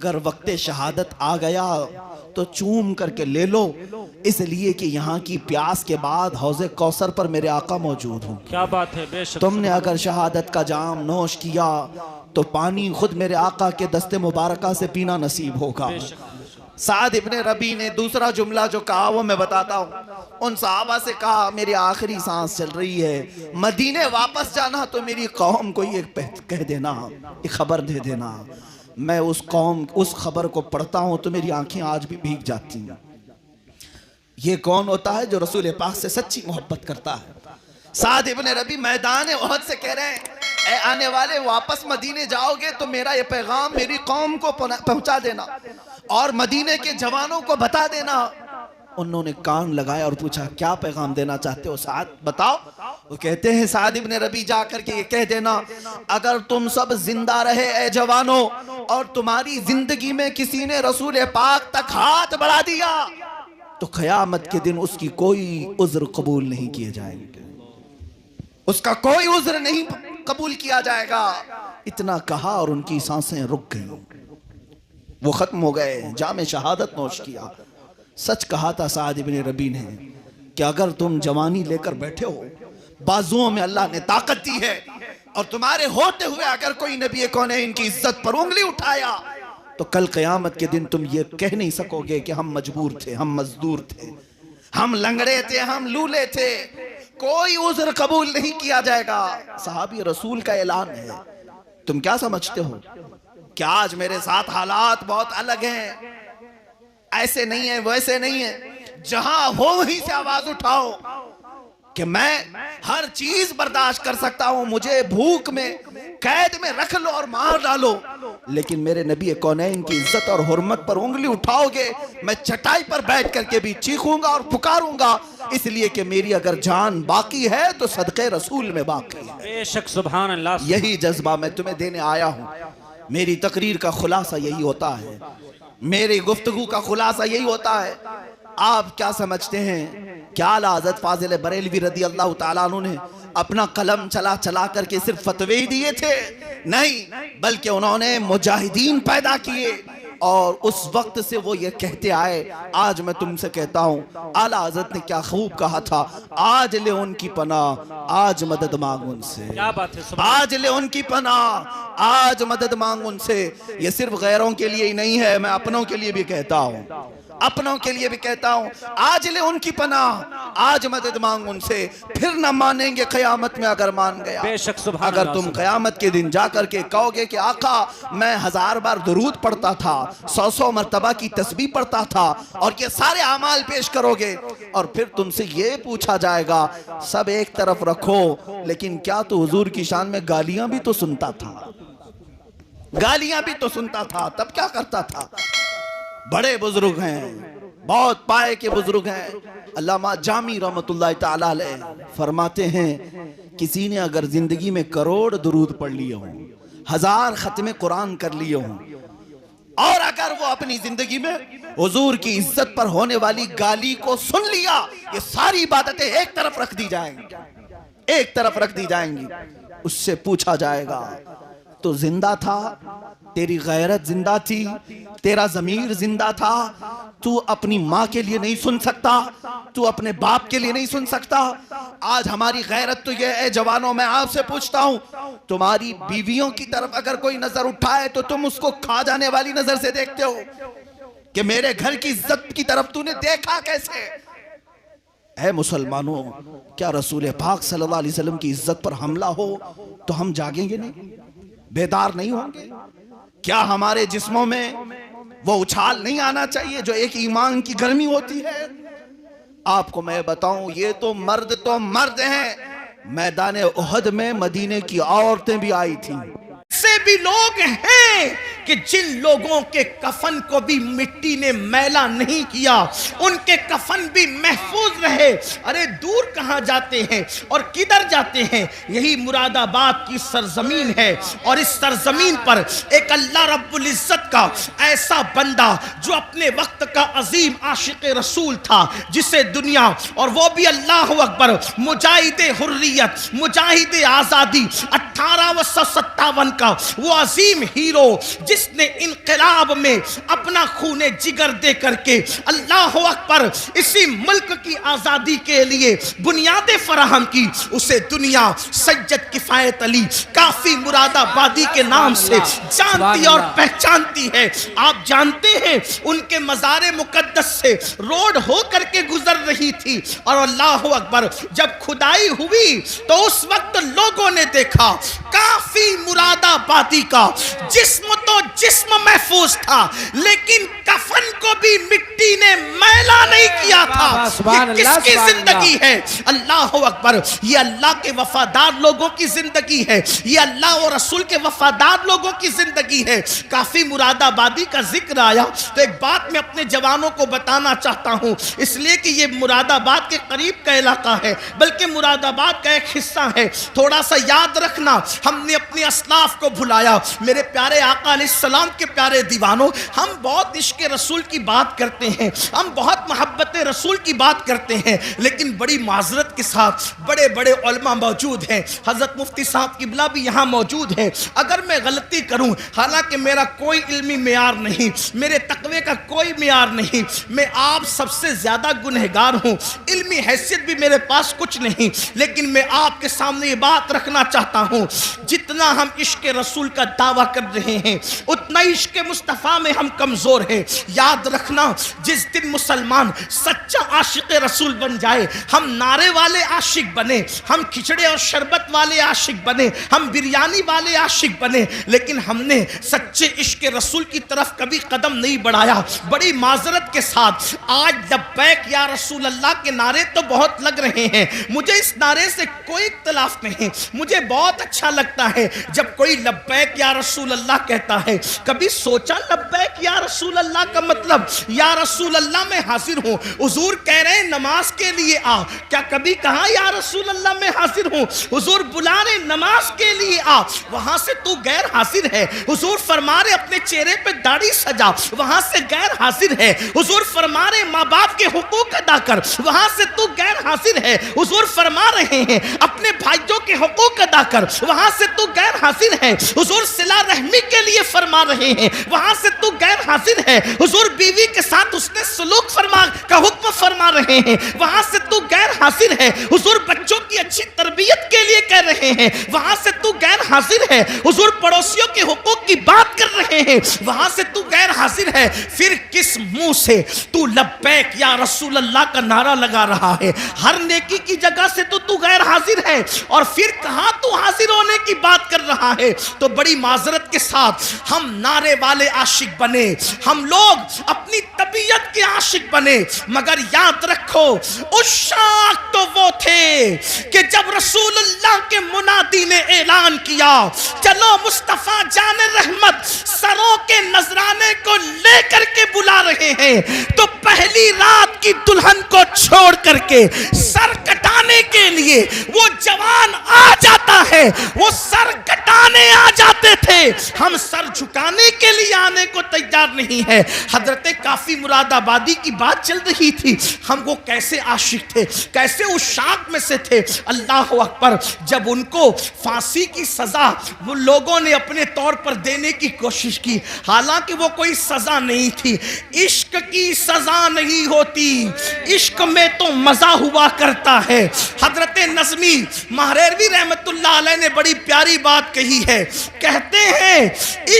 اگر وقت شہادت آ گیا تو چوم کر کے لے لو، اس لیے کہ یہاں کی پیاس کے بعد حوض کوثر پر میرے آقا موجود ہوں۔ کیا بات ہے، بے شک تم نے اگر شہادت کا جام نوش کیا تو پانی خود میرے آقا کے دست مبارکہ سے پینا نصیب ہوگا۔ سعد ابن ربی نے دوسرا جملہ جو کہا وہ میں بتاتا ہوں۔ ان صحابہ سے کہا میری آخری سانس چل رہی ہے، مدینے واپس جانا تو میری قوم کو یہ کہہ دینا، یہ خبر دے دینا۔ میں اس خبر کو پڑھتا ہوں تو میری آنکھیں آج بھی بھیگ جاتی ہیں۔ یہ کون ہوتا ہے جو رسول پاک سے سچی محبت کرتا ہے؟ سعد ابن ربی میدان احد سے کہہ رہے ہیں اے آنے والے، واپس مدینے جاؤ گے تو میرا یہ پیغام میری قوم کو پہنچا دینا اور مدینے کے جوانوں کو بتا دینا۔ انہوں نے کان لگایا اور پوچھا کیا پیغام دینا چاہتے ہو سعد، بتاؤ۔ وہ کہتے ہیں سعد ابن ربی جا کر کے یہ کہہ دینا اگر تم سب زندہ رہے اے جوانوں اور تمہاری زندگی میں کسی نے رسول پاک تک ہاتھ بڑھا دیا تو قیامت کے دن اس کی کوئی عذر قبول نہیں کیے جائیں گے، اس کا کوئی عذر نہیں قبول کیا جائے گا۔ اتنا کہا اور ان کی سانسیں رک گئیں، وہ ختم ہو گئے، جام شہادت نوش کیا۔ سچ کہا تھا سعد ابن ربی نے کہ اگر تم جوانی لے کر بیٹھے ہو، بازوؤں میں اللہ نے طاقت دی ہے، اور تمہارے ہوتے ہوئے اگر کوئی نبی کونین کی عزت پر انگلی اٹھایا تو کل قیامت کے دن تم یہ کہہ نہیں سکو گے کہ ہم مجبور تھے، ہم مزدور تھے، ہم لنگڑے تھے، ہم لولے تھے، کوئی عذر قبول نہیں کیا جائے گا۔ صحابی رسول کا اعلان ہے۔ تم کیا سمجھتے ہو کہ آج میرے ساتھ حالات بہت الگ ہیں، ایسے نہیں ہیں ویسے نہیں ہیں؟ جہاں ہو وہیں سے آواز اٹھاؤ کہ میں ہر چیز برداشت کر سکتا ہوں، مجھے بھوک میں قید میں رکھ لو اور مار ڈالو، لیکن میرے نبی کونین کی عزت اور حرمت پر انگلی اٹھاؤ گے میں چٹائی پر بیٹھ کر کے بھی چیخوں گا اور پکاروں گا، اس لیے کہ میری اگر جان باقی ہے تو صدقے رسول میں باقی ہے۔ بے شک سبحان اللہ۔ یہی جذبہ میں تمہیں دینے آیا ہوں۔ میری تقریر کا خلاصہ یہی ہوتا ہے، میری گفتگو کا خلاصہ یہی ہوتا ہے۔ آپ کیا سمجھتے ہیں کیا اعلیٰ حضرت فاضل بریلوی رضی اللہ تعالیٰ عنہ نے اپنا قلم چلا چلا کر کے صرف فتوے ہی دیے تھے؟ نہیں، بلکہ انہوں نے مجاہدین پیدا کیے، اور اس وقت سے وہ یہ کہتے آئے۔ آج میں تم سے کہتا ہوں اعلیٰ حضرت نے کیا خوب کہا تھا، آج لے ان کی پناہ آج مدد مانگ ان سے، کیا بات ہے، آج لے ان کی پناہ آج مدد مانگ ان سے۔ یہ صرف غیروں کے لیے ہی نہیں ہے، میں اپنوں کے لیے بھی کہتا ہوں، اپنوں کے لیے بھی کہتا ہوں، آج لے ان کی پناہ آج مدد مانگ ان سے، پھر نہ مانیں گے قیامت میں اگر مان گیا۔ بے شک سبحان اگر اللہ۔ تم قیامت کے دن جا کر کے کہو گے کہ آقا میں 1000 بار درود پڑھتا تھا، 100 مرتبہ کی تسبیح پڑھتا تھا، اور یہ سارے اعمال پیش کرو گے، اور پھر تم سے یہ پوچھا جائے گا سب ایک طرف رکھو لیکن کیا تو حضور کی شان میں گالیاں بھی تو سنتا تھا، گالیاں بھی تو سنتا تھا، تب کیا کرتا تھا؟ بڑے بزرگ ہیں، بہت پائے کے بزرگ ہیں، علامہ جامی رحمت اللہ تعالیٰ علیہ فرماتے ہیں کسی نے اگر زندگی میں کروڑ درود پڑھ لیے ہوں، 1000 ختم قرآن کر لیے ہوں، اور اگر وہ اپنی زندگی میں حضور کی عزت پر ہونے والی گالی کو سن لیا، یہ ساری عبادتیں ایک طرف رکھ دی جائیں گی، ایک طرف رکھ دی جائیں گی۔ اس سے پوچھا جائے گا تو زندہ تھا، تیری غیرت زندہ تھی، تیرا ضمیر زندہ تھا، تو اپنی ماں کے لیے نہیں سن سکتا، تو اپنے باپ کے لیے نہیں سن سکتا؟ آج ہماری غیرت تو یہ ہے جوانوں، میں آپ سے پوچھتا ہوں تمہاری بیویوں کی طرف اگر کوئی نظر اٹھائے تو تم اس کو کھا جانے والی نظر سے دیکھتے ہو کہ میرے گھر کی عزت کی طرف تو نے دیکھا کیسے؟ اے مسلمانوں، کیا رسول پاک صلی اللہ علیہ وسلم کی عزت پر حملہ ہو تو ہم جاگیں گے نہیں، بیدار نہیں ہوں گے؟ کیا ہمارے جسموں میں وہ اچھال نہیں آنا چاہیے جو ایک ایمان کی گرمی ہوتی ہے؟ آپ کو میں بتاؤں یہ تو مرد ہیں، میدان احد میں مدینے کی عورتیں بھی آئی تھیں۔ سے بھی لوگ ہیں کہ جن لوگوں کے کفن کو بھی مٹی نے میلا نہیں کیا، ان کے کفن بھی محفوظ رہے۔ ارے دور کہاں جاتے ہیں اور کدھر جاتے ہیں؟ یہی مراد آباد کی سرزمین ہے، اور اس سرزمین پر ایک اللہ رب العزت کا ایسا بندہ جو اپنے وقت کا عظیم عاشق رسول تھا، جسے دنیا، اور وہ بھی اللہ اکبر، مجاہد حریت، مجاہد آزادی، 1857 کا وہ عظیم ہیرو جس نے انقلاب میں اپنا خون جگر دے کر کے اللہ اکبر اسی ملک کی آزادی کے لیے بنیادیں فراہم کی، اسے دنیا سید کفایت علی کافی مراد آبادی کے نام سے جانتی اور پہچانتی ہے۔ آپ جانتے ہیں ان کے مزار مقدس سے روڈ ہو کر کے گزر رہی تھی، اور اللہ اکبر جب کھدائی ہوئی تو اس وقت لوگوں نے دیکھا کافی مراد آبادی کا جسم تو جسم محفوظ تھا، لیکن کفن کو بھی مٹی نے میلا نہیں کیا تھا۔ یہ کس کی زندگی ہے؟ اللہ اکبر، یہ اللہ کے وفادار لوگوں کی زندگی ہے، یہ اللہ اور رسول کے وفادار لوگوں کی زندگی ہے۔ کافی مراد آبادی کا ذکر آیا تو ایک بات میں اپنے جوانوں کو بتانا چاہتا ہوں، اس لیے کہ یہ مراد آباد کے قریب کا علاقہ ہے، بلکہ مراد آباد کا ایک حصہ ہے۔ تھوڑا سا یاد رکھنا، ہم نے اپنے اسلاف کو بھلایا۔ میرے پیارے آقا علیہ السلام کے پیارے دیوانوں، ہم بہت عشق رسول کی بات کرتے ہیں، ہم بہت محبت رسول کی بات کرتے ہیں، لیکن بڑی معذرت کے ساتھ بڑے بڑے علماء موجود ہیں، حضرت مفتی صاحب قبلہ بھی یہاں موجود ہے۔ اگر میں غلطی کروں، حالانکہ میرا کوئی علمی معیار نہیں، میرے تقوی کا کوئی معیار نہیں، میں آپ سب سے زیادہ گنہگار ہوں، علمی حیثیت بھی میرے پاس کچھ نہیں، لیکن میں آپ کے سامنے یہ بات رکھنا چاہتا ہوں، جتنا ہم عشق رسول کا دعویٰ کر رہے ہیں اتنا عشق مصطفیٰ میں ہم کمزور ہیں۔ یاد رکھنا، جس دن مسلمان سچا عاشق رسول بن جائے، ہم نعرے والے عاشق بنے، ہم کھچڑے اور شربت والے عاشق بنے، ہم بریانی والے عاشق بنے، لیکن ہم نے سچے عشق رسول کی طرف کبھی قدم نہیں بڑھایا۔ بڑی معذرت کے ساتھ آج لبیک یا رسول اللہ کے نعرے تو بہت لگ رہے ہیں، مجھے اس نعرے سے کوئی اختلاف نہیں، مجھے بہت اچھا لگتا ہے جب کوئی لبیک یا رسول اللہ کہتا ہے۔ کبھی سوچا لبیک یا رسول اللہ کا مطلب؟ یا رسول اللہ میں حاضر ہوں، حضور کہہ رہے ہیں نماز کے لیے آ، کیا کبھی کہا یا رسول اللہ میں حاضر ہوں؟ حضور بلا رہے نماز کے لیے آ، وہاں سے تو غیر حاضر ہے۔ حضور فرما رہے اپنے چہرے پہ داڑھی سجا، وہاں سے غیر حاضر ہے۔ حضور فرما رہے ماں باپ کے حقوق ادا کر، وہاں سے تو غیر حاضر ہے۔ حضور فرما رہے ہیں اپنے بھائیوں کے حقوق ادا کر، وہاں سے تو غیر حاضر ہے۔ حضور صلہ رحمی کے لیے فرما رہے ہیں، وہاں سے تو غیر حاضر ہے۔ حضور بیوی کے ساتھ اس نے سلوک کا حکم فرما رہے ہیں، وہاں سے تو غیر حاضر ہے۔ حضور بچوں کی اچھی تربیت کے لیے کہہ رہے ہیں، وہاں سے تو غیر حاضر ہے۔ حضور پڑوسیوں کے حقوق کی بات کر رہے ہیں، وہاں سے تو غیر حاضر ہے۔ پھر کس منہ سے تو لبیک یا رسول اللہ کا نعرہ لگا رہا ہے؟ ہر نیکی کی جگہ سے تو غیر حاضر ہے، اور پھر کہاں تو حاضر ہونے کی بات کر رہا ہے؟ تو بڑی معذرت کے ساتھ ہم نعرے والے عاشق بنے، ہم لوگ اپنی طبیعت کے عاشق بنے، مگر یاد رکھو عشاق تو وہ تھے کہ جب رسول اللہ کے منادی نے اعلان کیا چلو مصطفیٰ جان رحمت سروں کے نذرانے کو لے کر کے بلا رہے ہیں، تو پہلی رات کی دلہن کو چھوڑ کر کے سر کٹانے کے لیے وہ جوان آ جاتا ہے، وہ سر کٹانے آ جاتے تھے، ہم سر جھکانے کے لیے آنے کو تیار نہیں ہے۔ حضرت کافی مراد آبادی کی بات چل رہی تھی، ہم وہ کیسے عاشق تھے، کیسے عشاق میں سے تھے۔ اللہ اکبر، جب ان کو پھانسی کی سزا وہ لوگوں نے اپنے طور پر دینے کی کوشش کی، حالانکہ وہ کوئی سزا نہیں تھی، عشق کی سزا نہیں ہوتی، عشق میں تو مزہ ہوا کرتا ہے۔ حضرت نظمی مہریروی رحمت اللہ علیہ نے بڑی پیاری بات کہی ہے، کہتے ہیں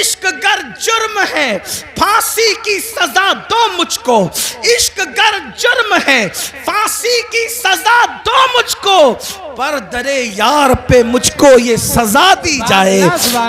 عشق گر جرم ہے پھانسی کی سزا دو مجھ کو، عشق گر جرم ہے پھانسی کی سزا دو مجھ کو، پر درے یار پہ مجھ کو یہ سزا دی جائے،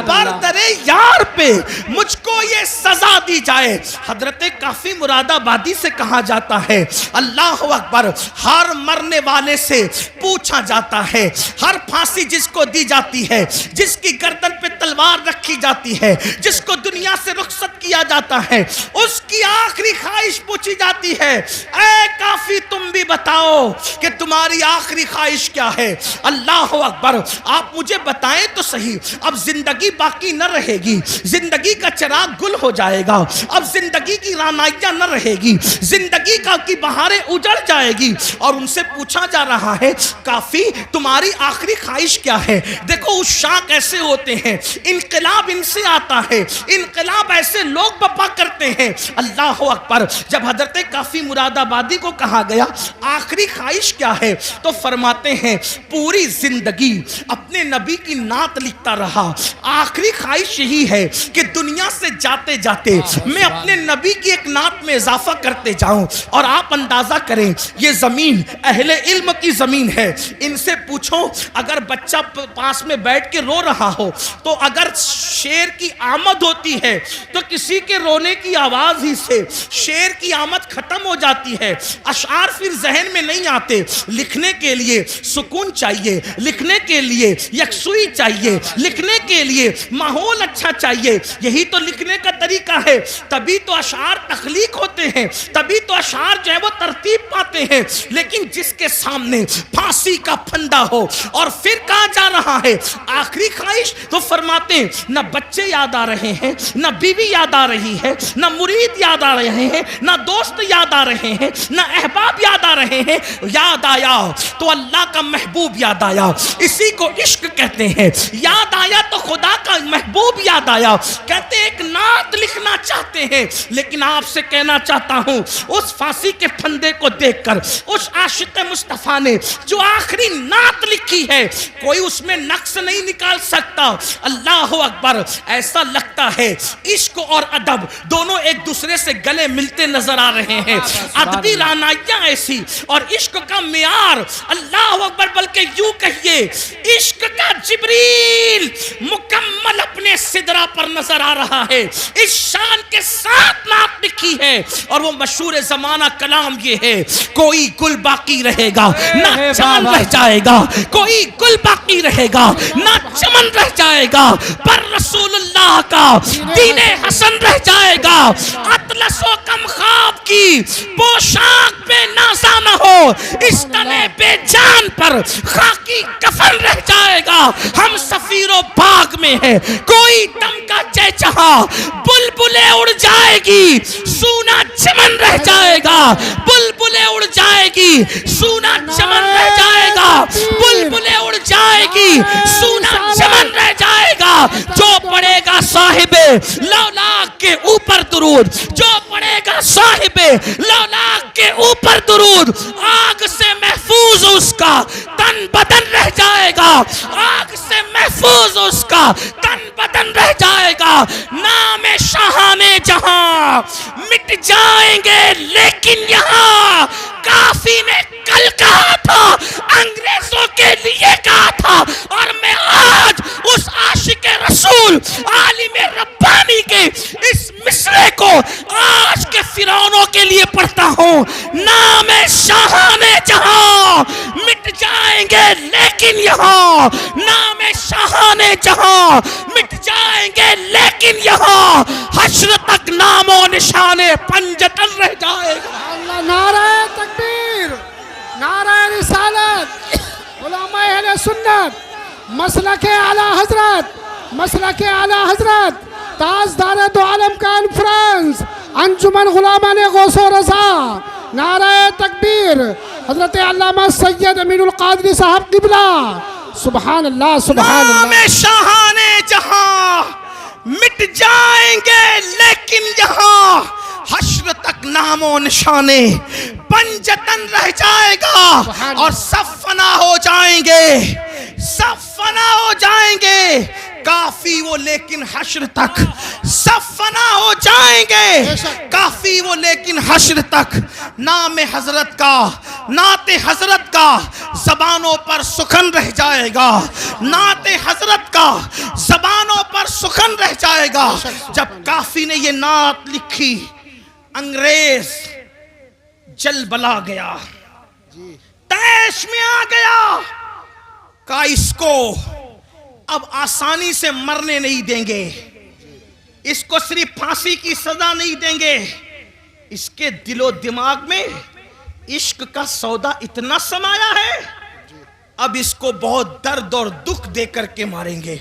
پر درے یار پہ مجھ کو یہ سزا دی جائے۔ حضرت کافی مراد آبادی سے کہا جاتا ہے اللہ اکبر، ہر مرنے والے سے پوچھا جاتا ہے، ہر پھانسی جس کو دی جاتی ہے، جس کی گردن پہ تلوار رکھی جاتی ہے، جس کو دنیا سے رخصت کیا جاتا ہے، اس کی آخری خواہش پوچھی جاتی ہے، اے کافی تم بھی بتاؤ کہ تمہاری آخری خواہش کیا ہے؟ اللہ اکبر، آپ مجھے بتائیں تو صحیح، اب زندگی باقی نہ رہے گی، زندگی کا چراغ گل ہو جائے گا، گا. اب زندگی کی رعنائیاں نہ رہے گی, زندگی کی بہاریں اجڑ جائے گی. اور ان سے پوچھا جا رہا ہے کافی تمہاری آخری خواہش کیا ہے؟ دیکھو عشاق ایسے ہوتے ہیں, انقلاب ان سے آتا ہے, انقلاب ایسے لوگ بپا کرتے ہیں. اللہ اکبر. جب حضرت کافی مراد آبادی کو کہا گیا آخری خواہش کیا ہے تو فرماتے ہیں پوری زندگی اپنے نبی کی نعت لکھتا رہا, آخری خواہش یہی ہے کہ دنیا سے جاتے جاتے میں اپنے نبی کی ایک نعت میں اضافہ کرتے جاؤں. اور آپ اندازہ کریں یہ زمین اہل علم کی زمین ہے. ان سے پوچھو اگر بچہ پاس میں بیٹھ کے رو رہا ہو تو اگر شیر کی آمد ہوتی ہے تو کسی کے رونے کی آواز ہی سے شیر کی آمد ختم ہو جاتی ہے, اشعار پھر ذہن میں نہیں آتے. لکھنے کے لیے سکون چاہیے, لکھنے کے لیے یکسوئی چاہیے, لکھنے کے لیے ماحول اچھا چاہیے. یہی تو لکھنے کا طریقہ ہے, تبھی تو اشعار تخلیق ہوتے ہیں, تبھی تو اشعار جو ہے وہ ترتیب پاتے ہیں. لیکن جس کے سامنے پھانسی کا پھندا ہو اور پھر کہا جا رہا ہے آخری خواہش, تو فرماتے ہیں نہ بچے یاد آ رہے ہیں, نہ بیوی یاد آ رہی ہے, نہ مرید یاد آ رہے ہیں, نہ دوست یاد آ رہے ہیں, نہ احباب یاد آ رہے ہیں. یاد آیا تو اللہ کا محبوب یاد آیا, اسی کو عشق کہتے ہیں. یاد آیا تو خدا کا محبوب یاد آیا. کہتے ایک نعت لکھنا چاہتے ہیں, لیکن آپ سے کہنا چاہتا ہوں اس پھانسی کے پھندے کو دیکھ کر اس عاشق مصطفیٰ نے جو آخری نعت لکھی ہے کوئی اس میں نقص نہیں نکال سکتا. اللہ اکبر. ایسا لگتا ہے عشق اور ادب دونوں ایک دوسرے سے گلے ملتے نظر آ رہے ہیں. ادبی رعنائیاں ایسی اور عشق کا معیار اللہ اکبر, بلکہ یوں کہیے عشق کا جبریل مکمل اپنے سدرہ پر نظر آ رہا ہے. اس شان کے ساتھ نعت لکھی ہے اور وہ مشہور زمانہ کلام یہ ہے کوئی گل باقی رہے گا نہ چمن رہ جائے گا, کوئی گل باقی رہے گا نہ چمن رہ جائے گا, پر رسول اللہ کا دین حسن رہ جائے گا. اطلس و کم خواب کی پوشاک پہ نازا نہ ہو, اس تنے بے جان پر خاکی کفن رہ جائے گا. ہم سفیر و باغ میں ہیں, کوئی دم کا چہچہا بلبلیں اڑ جائے گی, سونا چمن رہ جائے گا. بلبلیں اڑ جائے گی, سونا چمن رہ جائے گا. بلبلیں اڑ جائے گی, سونا چمن رہ جائے گا. جو پڑھے گا صاحب لولاک کے اوپر درود, جو پڑھے گا صاحب لولاک کے اوپر درود, آگ سے محفوظ اس کا تن بدن رہ جائے گا. آگ سے محفوظ اس کا تن بدن رہ جائے گا. نام شاہان جہاں مٹ جائیں گے لیکن یہاں کافی نے کل کہا تھا انگریزوں کے لیے کہا تھا, اور میں آج اس عاشق رسول عالم ربانی کے اس مصرے کو آج کے فرعونوں کے لیے پڑھتا ہوں. نام شاہان جہاں مٹ جائیں گے لیکن یہاں, نام شاہان جہاں مٹ جائیں گے لیکن یہاں حشر تک نام و نشان پنجتن رہ جائے گا. اللہ. نعرہ تکبیر, نعرہ رسالت, علماء اہل سنت, مسلک اعلی حضرت, مسلک اعلی حضرت, تاجدار دو عالم کانفرنس, انجمن غلامان غوث و رضا. نعرہ تکبیر حضرت علامہ سید امین القادری صاحب قبلہ. سبحان اللہ, سبحان اللہ. نام شاہان جہاں مٹ جائیں گے لیکن یہاں حشر تک نام و نشانے پنجتن رہ جائے گا. اور سب فنا ہو جائیں گے, سب فنا ہو جائیں گے. کافی وہ لیکن حشر تک سب فنا ہو جائیں گے. کافی وہ لیکن حشر تک نام حضرت کا, نعت حضرت کا زبانوں پر سخن رہ جائے گا. نعت حضرت کا زبانوں پر سخن رہ جائے گا. جب کافی نے یہ نعت لکھی انگریز جل بلا گیا, تیش میں آ گیا. کہا اس کو اب آسانی سے مرنے نہیں دیں گے, اس کو صرف پھانسی کی سزا نہیں دیں گے, اس کے دل و دماغ میں عشق کا سودا اتنا سمایا ہے, اب اس کو بہت درد اور دکھ دے کر کے ماریں گے.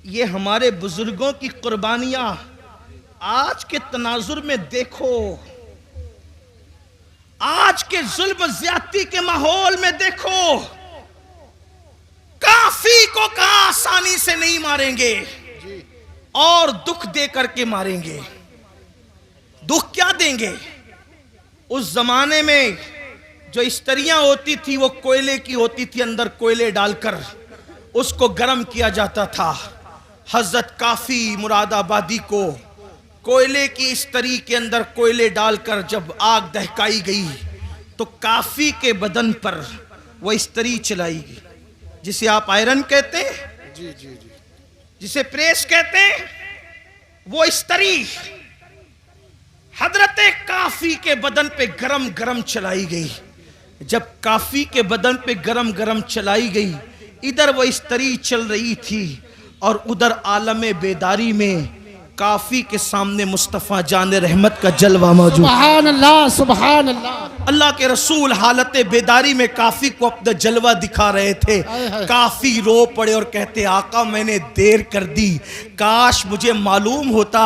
یہ ہمارے بزرگوں کی قربانیاں آج کے تناظر میں دیکھو، آج کے ظلم زیادتی کے ماحول میں دیکھو، کافی کو کہاں آسانی سے نہیں ماریں گے اور دکھ دے کر کے ماریں گے۔ دکھ کیا دیں گے؟ اس زمانے میں جو استریاں ہوتی تھی وہ کوئلے کی ہوتی تھی، اندر کوئلے ڈال کر اس کو گرم کیا جاتا تھا۔ حضرت کافی مراد آبادی کو کوئلے کی استری کے اندر کوئلے ڈال کر جب آگ دہکائی گئی تو کافی کے بدن پر وہ استری چلائی گئی، جسے آپ آئرن کہتے ہیں، جسے پریس کہتے ہیں، وہ استری حضرت کافی کے بدن پہ گرم گرم چلائی گئی۔ جب کافی کے بدن پہ گرم گرم چلائی گئی، ادھر وہ استری چل رہی تھی اور ادھر عالم بیداری میں کافی کے سامنے مصطفیٰ جان رحمت کا جلوہ موجود۔ سبحان اللہ، سبحان اللہ۔ اللہ کے رسول حالت بیداری میں کافی کو اپنا جلوہ دکھا رہے تھے۔ کافی رو پڑے اور کہتے آقا میں نے دیر کر دی، کاش مجھے معلوم ہوتا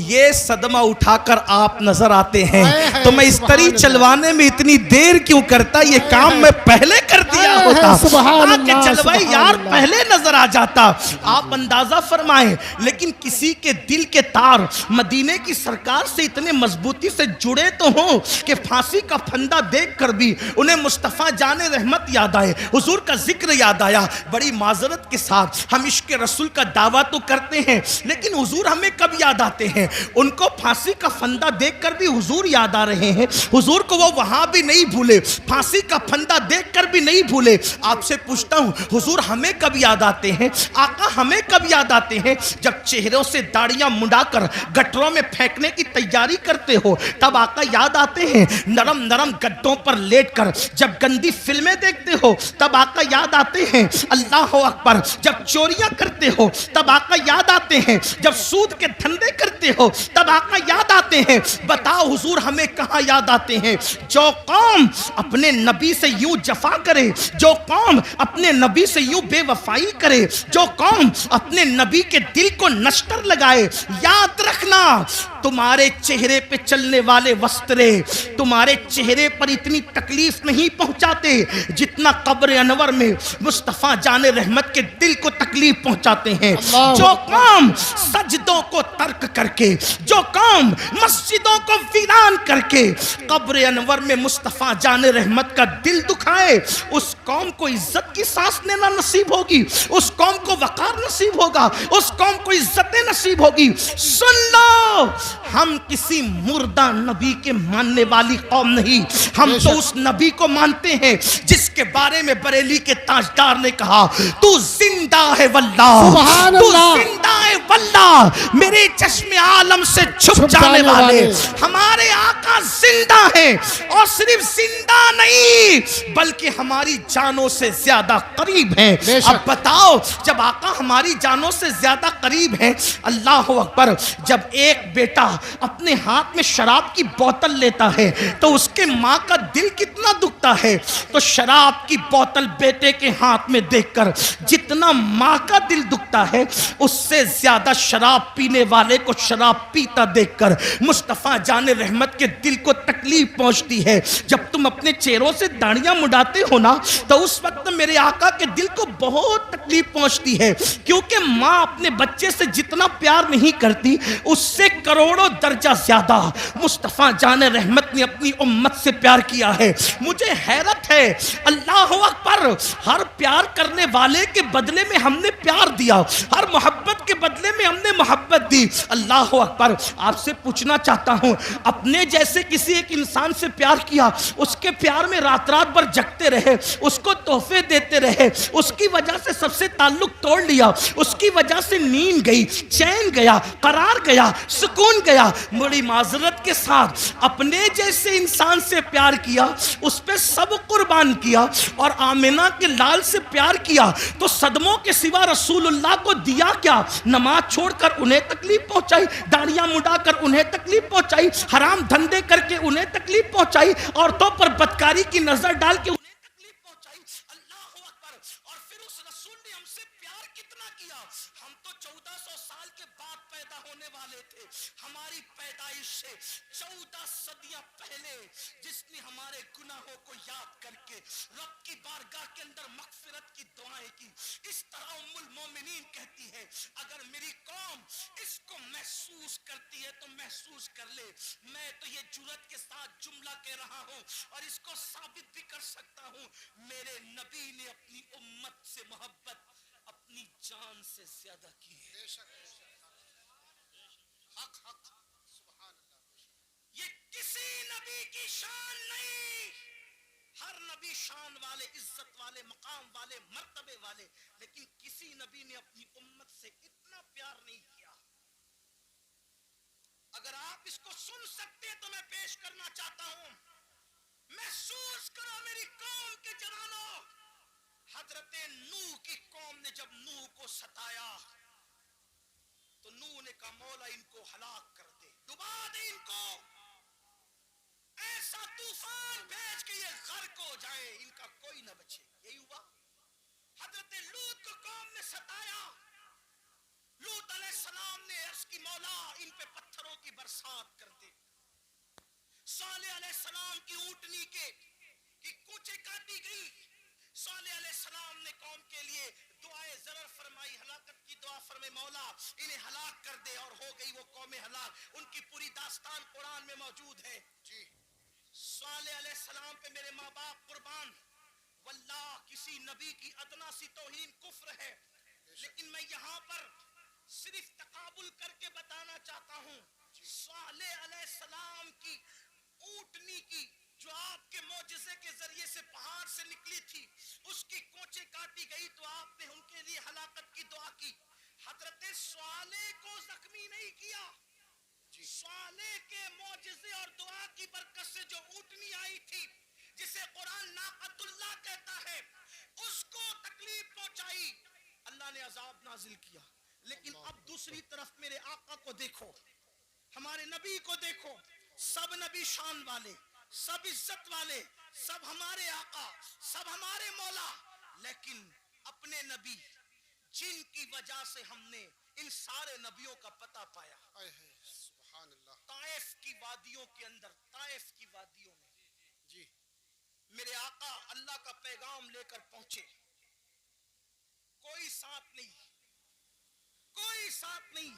یہ صدمہ اٹھا کر آپ نظر آتے ہیں تو میں استری چلوانے میں اتنی دیر کیوں کرتا، یہ کام میں پہلے کر دیا ہوتا تاکہ جلوہ یار پہلے نظر آ جاتا۔ آپ اندازہ فرمائیں، لیکن کسی کے دل کے تار مدینے کی سرکار سے اتنے مضبوطی سے جڑے تو ہوں کہ پھانسی کا پھندا دیکھ کر بھی انہیں مصطفیٰ جان رحمت یاد آئے، حضور کا ذکر یاد آیا۔ بڑی معذرت کے ساتھ ہم عشق رسول کا دعویٰ تو کرتے ہیں، لیکن حضور ہمیں کب یاد آتے ہیں؟ ان کو پھانسی کا پھندا دیکھ کر بھی حضور یاد آ رہے ہیں، حضور کو وہ وہاں بھی نہیں بھولے، پھانسی کا پھندا دیکھ کر بھی نہیں بھولے۔ آپ سے پوچھتا ہوں حضور ہمیں کب یاد آتے ہیں؟ آقا ہمیں کب یاد آتے ہیں؟ جب چہروں سے داڑیاں منڈا کر گٹروں میں پھینکنے کی تیاری کرتے ہو تب آقا یاد آتے ہیں۔ نرم نرم گدوں پر لیٹ کر جب گندی فلمیں دیکھتے ہو تب آقا یاد آتے ہیں۔ اللہ اکبر، جب چوریاں کرتے ہو تب آقا یاد آتے ہیں، جب سود کے دھندے کرتے ہو تب آقا یاد آتے ہیں۔ بتاؤ حضور ہمیں کہاں یاد آتے ہیں؟ جو قوم اپنے نبی سے یوں جفا کرے، جو قوم اپنے نبی سے یوں بے وفائی کرے، جو قوم اپنے نبی کے دل کو نشتر لگائے، یاد رکھنا تمہارے چہرے پہ چلنے والے وسترے تمہارے چہرے پر اتنی تکلیف نہیں پہنچاتے جتنا قبر انور میں مصطفیٰ جان رحمت کے دل کو تکلیف پہنچاتے ہیں۔ جو قوم سجدوں کو ترک کر کے، جو قوم مسجدوں کو ویران کر کے قبر انور میں مصطفیٰ جان رحمت کا دل دکھائے، اس قوم کو عزت کی سانس لینا نصیب ہوگی، اس قوم کو وقار نصیب ہوگا، اس قوم کو عزت نصیب ہوگی۔ سن لو، ہم کسی مردہ نبی کے ماننے والی قوم نہیں، ہم تو اس نبی کو مانتے ہیں جس کے بارے میں بریلی کے تاجدار نے کہا تو زندہ ہے واللہ، تو زندہ ہے واللہ، میرے چشم عالم سے چھپ جانے والے ہمارے آقا زندہ ہیں، اور صرف زندہ نہیں بلکہ ہماری جانوں سے زیادہ قریب ہیں۔ اب بتاؤ جب آقا ہماری جانوں سے زیادہ قریب ہیں، اللہ اکبر، جب ایک بیٹا اپنے ہاتھ میں شراب کی بوتل لیتا ہے تو اس کے ماں کا دل کتنا دکھتا ہے، تو شراب کی بوتل بیٹے کے ہاتھ میں دیکھ کر جتنا ماں کا دل دکھتا ہے اس سے زیادہ شراب پینے والے کو شراب پیتا دیکھ کر مصطفیٰ جان رحمت کے دل کو تکلیف پہنچتی ہے۔ جب تم اپنے چہروں سے داڑیاں مڈاتے ہو نا تو اس وقت میرے آقا کے دل کو بہت تکلیف پہنچتی ہے، کیونکہ ماں اپنے بچے سے جتنا پیار نہیں کرتی اس سے کروڑوں درجہ زیادہ مصطفیٰ جان رحمت نے اپنی امت سے پیار کیا ہے۔ مجھے حیرت ہے، اللہ اکبر، ہر پیار کرنے والے کے بدلے میں ہم نے پیار دیا، ہر محبت کے بدلے میں ہم نے محبت دی۔ اللہ اکبر، آپ سے پوچھنا چاہتا ہوں، اپنے جیسے کسی ایک انسان سے پیار کیا، اس کے پیار میں رات رات بھر جگتے رہے، اس کو تحفے دیتے رہے، اس کی وجہ سے سب سے تعلق توڑ لیا، اس کی وجہ سے نیند گئی، چین گیا، قرار گیا، سکون گیا، بڑی معذرت کے ساتھ اپنے جیسے انسان سے پیار کیا، اس پہ سب قربان کیا، اور آمنہ کے لال سے پیار کیا تو صدموں کے سوا رسول اللہ کو دیا کیا؟ نماز چھوڑ کر انہیں تکلیف پہنچائی، داڑیاں مڈا کر انہیں تکلیف پہنچائی، حرام دھندے کر کے انہیں تکلیف پہنچائی، عورتوں پر بدکاری کی نظر ڈال کے انہیں تکلیف پہنچائی۔ اللہ اکبر، اور پھر اس رسول نے ہم سے پیار کتنا کیا؟ ہم تو 1400 سال کے بعد پیدا ہونے والے تھے، ہماری ہماری پیدائش سے 14 صدیاں پہلے جس نے ہمارے گناہوں کو یاد کر کے رب کی بارگاہ کے اندر مغفرت کی دعائیں کی. اس طرح ام المومنین کہتی ہے اگر میری قوم اس کو محسوس کرتی ہے تو محسوس کر لے. میں تو یہ جرأت کے ساتھ جملہ کہہ رہا ہوں اور اس کو ثابت بھی کر سکتا ہوں, میرے نبی نے اپنی امت سے محبت اپنی جان سے زیادہ کی ہے. بے شک حق حق سبحان اللہ. یہ کسی نبی کی شان نہیں. ہر نبی شان والے, عزت والے, مقام والے, مرتبے والے, لیکن کسی نبی نے اپنی امت سے اتنا پیار نہیں کیا. اگر آپ اس کو سن سکتے ہیں تو میں پیش کرنا چاہتا ہوں. محسوس کرو میری قوم کے جوانوں, حضرت نوح کی قوم نے جب نوح کو ستایا تو نوح نے کہا مولا ان کو ہلاک کر دے, ڈبا دے ان کو, ایسا طوفان بھیج کے یہ غرق ہو جائے, ان کا کوئی نہ بچے. یہی ہوا. حضرت لوط کو قوم نے ستایا, لوط علیہ السلام نے عرض کی مولا ان پہ پتھروں کی برسات کر دے. صالح علیہ السلام کی اونٹنی کی کوچے کاٹی گئی. صالح علیہ السلام نے قوم کے لیے دعائے ضرر فرمائی, ہلاکت کی دعا فرمائی مولا انہیں ہلاک کر دے, اور ہو گئی وہ قوم ہلاک. ان کی پوری داستان قرآن میں موجود ہے. جی صالح علیہ السلام پہ میرے ماں باپ قربان, واللہ کسی نبی کی ادنا سی توہین کفر ہے, لیکن میں یہاں پر صرف تقابل کر کے بتانا چاہتا ہوں. صالح علیہ السلام کی اونٹنی کی جو آپ کے معجزے کے ذریعے سے پہاڑ سے نکلی تھی, اس کی کوچے کاٹی گئی تو آپ نے ان کے لیے ہلاکت کی دعا کی. حضرت صالح کو زخمی نہیں کیا. صالح کے معجزے اور دعا کی برکت سے جو اونٹنی آئی تھی جسے قرآن ناقۃ اللہ کہتا ہے, اس کو تکلیف پہنچائی, اللہ نے عذاب نازل کیا. لیکن اب دوسری طرف میرے آقا کو دیکھو, ہمارے نبی کو دیکھو, سب نبی شان والے, سب عزت والے, سب ہمارے آقا, سب ہمارے مولا, لیکن اپنے نبی جن کی وجہ سے ہم نے ان سارے نبیوں کا پتہ پایا, اے سبحان اللہ. طائف کی وادیوں کے اندر, طائف کی وادیوں میں جی میرے آقا اللہ کا پیغام لے کر پہنچے. کوئی ساتھ نہیں, کوئی ساتھ نہیں.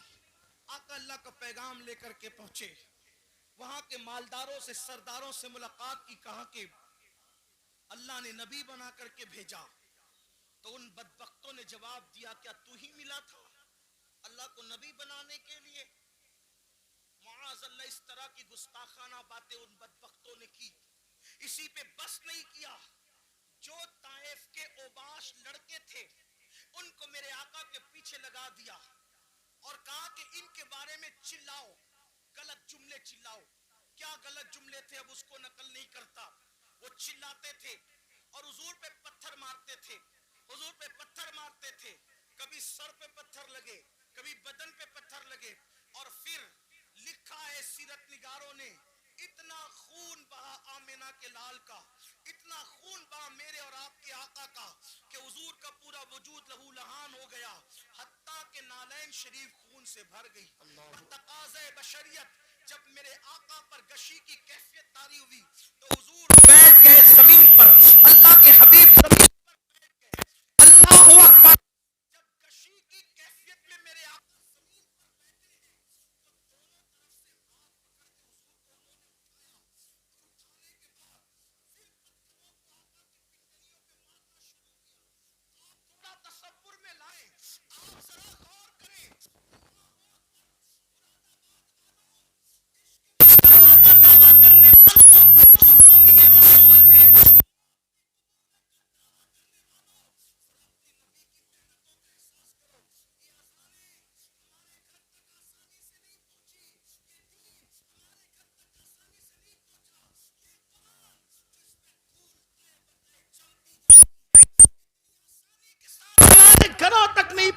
آقا اللہ کا پیغام لے کر کے پہنچے. وہاں کے مالداروں سے, سرداروں سے ملاقات کی, کہا کہ اللہ نے نبی بنا کر کے بھیجا. تو ان بدبختوں نے جواب دیا کیا تو ہی ملا تھا اللہ کو نبی بنانے کے لیے؟ معاذ اللہ, اس طرح کی گستاخانہ باتیں ان بدبختوں نے کی. اسی پہ بس نہیں کیا, جو طائف کے اوباش لڑکے تھے ان کو میرے آقا کے پیچھے لگا دیا اور کہا کہ ان کے بارے میں چلاؤ, غلط جملے چلاؤ. کیا غلط جملے تھے اب اس کو نقل نہیں کرتا. وہ چلاتے تھے اور حضور پہ پتھر مارتے تھے, حضور پہ پتھر مارتے تھے. کبھی سر پہ پتھر لگے, کبھی بدن پہ پتھر لگے, اور پھر لکھا ہے سیرت نگاروں نے اتنا خون بہا آمینہ کے لال کا, اتنا خون بہا میرے اور آپ کے آقا کا کہ حضور کا پورا وجود لہو لہان ہو گیا, حتیٰ کہ نالین شریف خون سے بھر گئی. تقاضۂ بشریت جب میرے آقا پر گشی کی کیفیت طاری ہوئی تو حضور بیٹھ گئے زمین پر, اللہ کے حبیب زمین پر بیٹھ گئے. اللہ اکبر. جب گشی کی کیفیت میں میرے آقا زمین پر بیٹھے ہیں تو دونوں طرف سے ہاتھ پکڑ کے حضور کو انہوں نے اٹھایا. اٹھانے کے بعد پھر پتھروں کو آقا کی پنڈلیوں پہ مارنا شروع کیا. آپ تھوڑا تصور میں لائیں, آپ ذرا غور کریں. دعویٰ کرنے والوں, غلامی رسول میں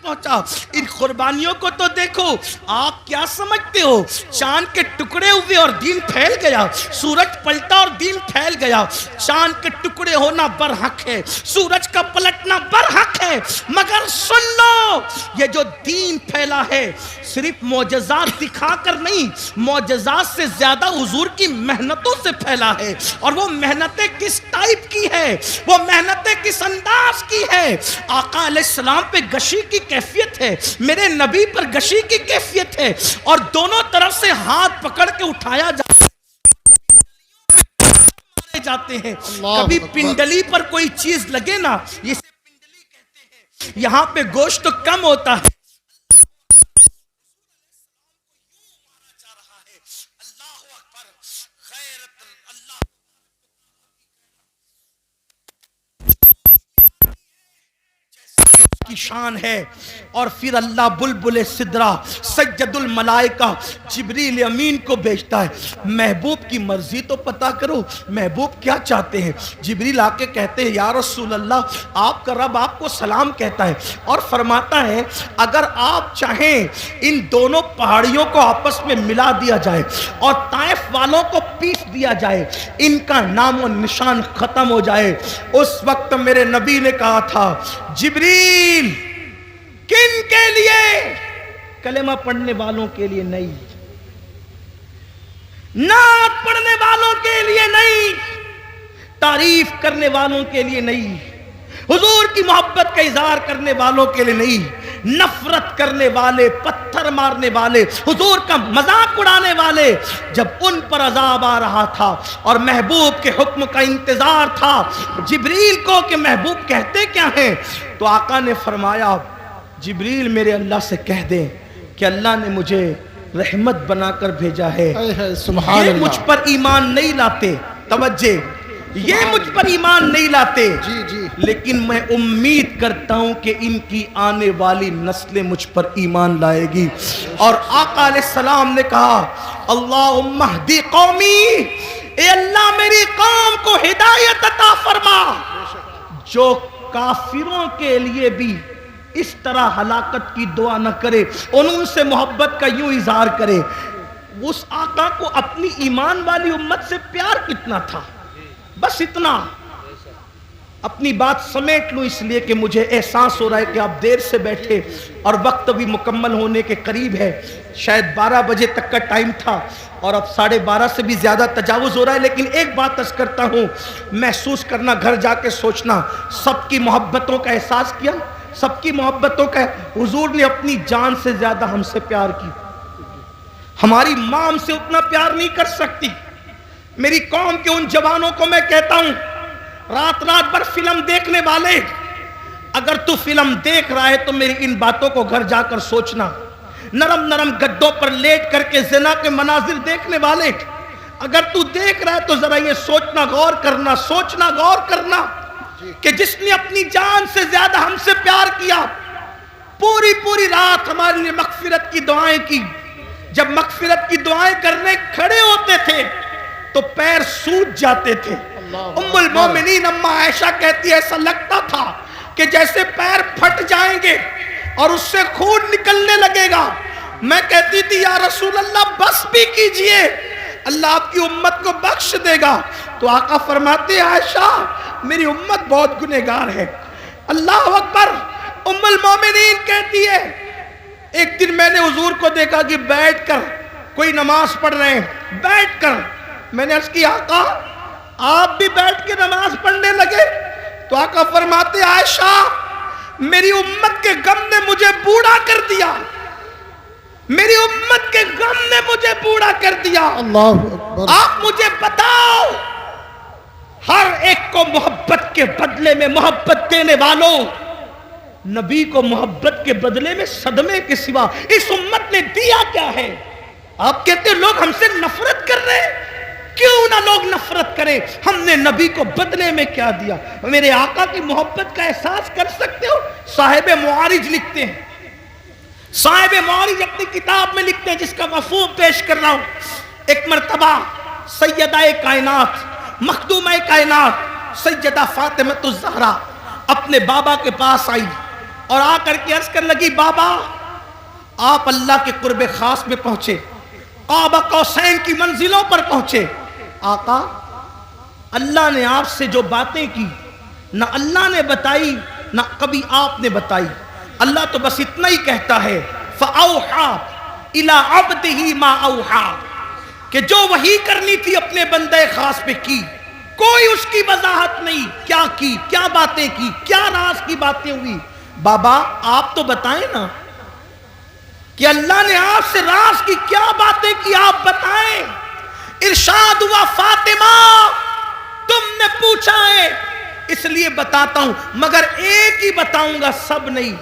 پہنچا. ان قربانیوں کو تو دیکھو. آپ کیا سمجھتے ہو چاند کے ٹکڑے ہوئے اور دین پھیل گیا؟ سورج پلٹا اور دین پھیل گیا. چاند کے ٹکڑے ہونا برحق ہے, سورج کا پلٹنا برحق ہے, مگر سن لو یہ جو دین پھیلا ہے صرف معجزات دکھا کر نہیں, معجزات سے زیادہ حضور کی محنتوں سے پھیلا ہے. اور وہ محنتیں کس ٹائپ کی ہے, وہ محنتیں کس انداز کی ہے؟ آقا علیہ السلام پہ گشی کی کیفیت ہے, میرے نبی پر گشی کی کیفیت ہے, اور دونوں طرف سے ہاتھ پکڑ کے اٹھایا جاتے ہیں. کبھی پنڈلی پر کوئی چیز لگے نا, یہ پنڈلی کہتے ہیں, یہاں پہ گوشت تو کم ہوتا ہے. کی شان ہے. اور پھر اللہ بلبل سدرہ سید الملائکہ جبریل امین کو بھیجتا ہے. محبوب کی مرضی تو پتا کرو, محبوب کیا چاہتے ہیں. جبریل آ کے کہتے ہیں یا رسول اللہ آپ کا رب آپ کو سلام کہتا ہے, اور فرماتا ہے اگر آپ چاہیں ان دونوں پہاڑیوں کو آپس میں ملا دیا جائے اور طائف والوں کو پیس دیا جائے, ان کا نام و نشان ختم ہو جائے. اس وقت میرے نبی نے کہا تھا جبریل کن کے لیے؟ کلمہ پڑھنے والوں کے لیے نہیں, نعت پڑھنے والوں کے لیے نہیں, تعریف کرنے والوں کے لیے نہیں, حضور کی محبت کا اظہار کرنے والوں کے لیے نہیں, نفرت کرنے والے, پتھر مارنے والے, حضور کا مذاق اڑانے والے. جب ان پر عذاب آ رہا تھا اور محبوب کے حکم کا انتظار تھا جبریل کو کہ محبوب کہتے کیا ہیں, تو آقا نے فرمایا جبریل میرے اللہ سے کہہ دیں کہ اللہ نے مجھے رحمت بنا کر بھیجا ہے. یہ مجھ پر ایمان نہیں لاتے, توجہ, یہ مجھ پر ایمان نہیں لاتے, لیکن میں امید کرتا ہوں کہ ان کی آنے والی نسلیں مجھ پر ایمان لائے گی. اور آقا علیہ السلام نے کہا اللہم اہدی قومی, اے اللہ میری قوم کو ہدایت عطا فرما, جو کافروں کے لیے بھی اس طرح ہلاکت کی دعا نہ کرے, ان سے محبت کا یوں اظہار کرے. اس آقا کو اپنی ایمان والی امت سے پیار کتنا تھا, بس اتنا. اپنی بات سمیٹ لوں اس لیے کہ مجھے احساس ہو رہا ہے کہ آپ دیر سے بیٹھے اور وقت بھی مکمل ہونے کے قریب ہے. شاید 12 بجے تک کا ٹائم تھا اور اب 12:30 سے بھی زیادہ تجاوز ہو رہا ہے. لیکن ایک بات عرض کرتا ہوں, محسوس کرنا, گھر جا کے سوچنا, سب کی محبتوں کا احساس کیا, سب کی محبتوں کا. حضور نے اپنی جان سے زیادہ ہم سے پیار کی. ہماری ماں ہم سے اتنا پیار نہیں کر سکتی. میری قوم کے ان جوانوں کو میں کہتا ہوں, رات رات بھر فلم دیکھنے والے, اگر تو فلم دیکھ رہا ہے تو میری ان باتوں کو گھر جا کر سوچنا. نرم نرم گدوں پر لیٹ کر کے زنا کے مناظر دیکھنے والے, اگر تو دیکھ رہا ہے تو ذرا یہ سوچنا, غور کرنا, سوچنا, غور کرنا کہ جس نے اپنی جان سے زیادہ ہم سے پیار کیا, پوری پوری رات ہمارے لیے مغفرت کی دعائیں کی. جب مغفرت کی دعائیں کرنے کھڑے ہوتے تھے تو پیر سوج جاتے تھے. ام المومنین اما عائشہ کہتی ہے ایسا لگتا تھا کہ جیسے پیر پھٹ جائیں گے اور اس سے خون نکلنے لگے گا. میں کہتی تھی یا رسول اللہ بس بھی کیجئے, اللہ آپ کی امت کو بخش دے گا. تو آقا فرماتے ہیں عائشہ میری امت بہت گنہگار ہے. اللہ اکبر. ام المومنین کہتی ہے ایک دن میں نے حضور کو دیکھا کہ بیٹھ کر کوئی نماز پڑھ رہے ہیں, بیٹھ کر. میں نے عرض کی آقا آپ بھی بیٹھ کے نماز پڑھنے لگے؟ تو آقا فرماتے عائشہ میری امت کے غم نے مجھے بوڑھا کر دیا, میری امت کے غم نے مجھے بوڑھا کر دیا. آپ مجھے بتاؤ, ہر ایک کو محبت کے بدلے میں محبت دینے والوں, نبی کو محبت کے بدلے میں صدمے کے سوا اس امت نے دیا کیا ہے؟ آپ کہتے ہیں لوگ ہم سے نفرت کر رہے ہیں, کیوں نہ لوگ نفرت کریں, ہم نے نبی کو بدلے میں کیا دیا. میرے آقا کی محبت کا احساس کر سکتے ہو. صاحب معارج لکھتے ہیں, صاحب معارج اپنی کتاب میں لکھتے ہیں جس کا مفہوم پیش کر رہا ہوں. ایک مرتبہ سیدہ کائنات مخدومہ کائنات سیدہ فاطمہ الزہرا اپنے بابا کے پاس آئی. اور آ کر کے عرض کر لگی بابا آپ اللہ کے قرب خاص میں پہنچے، قاب قوسین کی منزلوں پر پہنچے، آقا اللہ نے آپ سے جو باتیں کی نہ اللہ نے بتائی نہ کبھی آپ نے بتائی، اللہ تو بس اتنا ہی کہتا ہے فَأَوْحَا إِلَىٰ عَبْدِهِ مَا أَوْحَا، کہ جو وحی کرنی تھی اپنے بندے خاص پہ کی، کوئی اس کی وضاحت نہیں، کیا کی، کیا باتیں کی، کیا راز کی باتیں ہوئی۔ بابا آپ تو بتائیں نا کہ اللہ نے آپ سے راز کی کیا باتیں کی، آپ بتائیں۔ ارشاد ہوا فاطمہ تم نے پوچھا ہے اس لیے بتاتا ہوں، مگر ایک ہی بتاؤں گا، سب نہیں۔